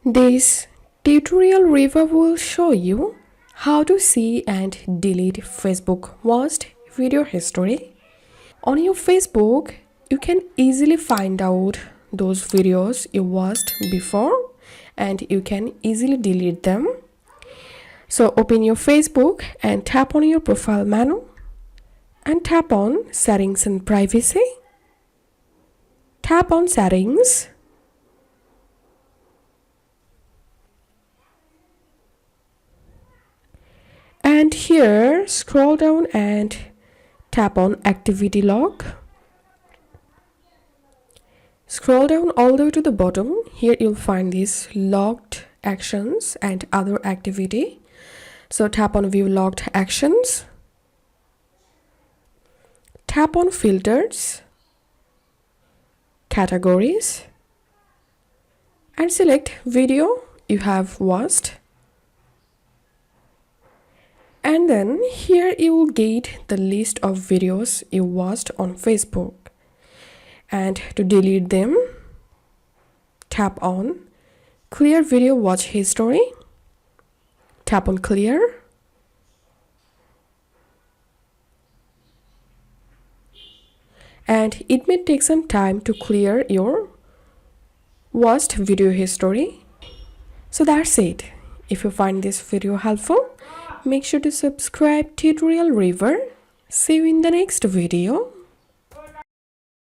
This tutorial review will show you how to see and delete Facebook watched video history. On your Facebook, you can easily find out those videos you watched before and you can easily delete them. So open your Facebook and tap on your profile menu and tap on Settings and Privacy. Tap on Settings. And here, scroll down and tap on Activity Log. Scroll down all the way to the bottom. Here you'll find these logged actions and other activity. So tap on View Logged Actions. Tap on Filters, Categories, and select video you have watched. And then here you will get the list of videos you watched on Facebook. And to delete them, tap on Clear Video Watch History. Tap on Clear. And it may take some time to clear your watched video history. So that's it. If you find this video helpful, make sure to subscribe Tutorial River. See you in the next video.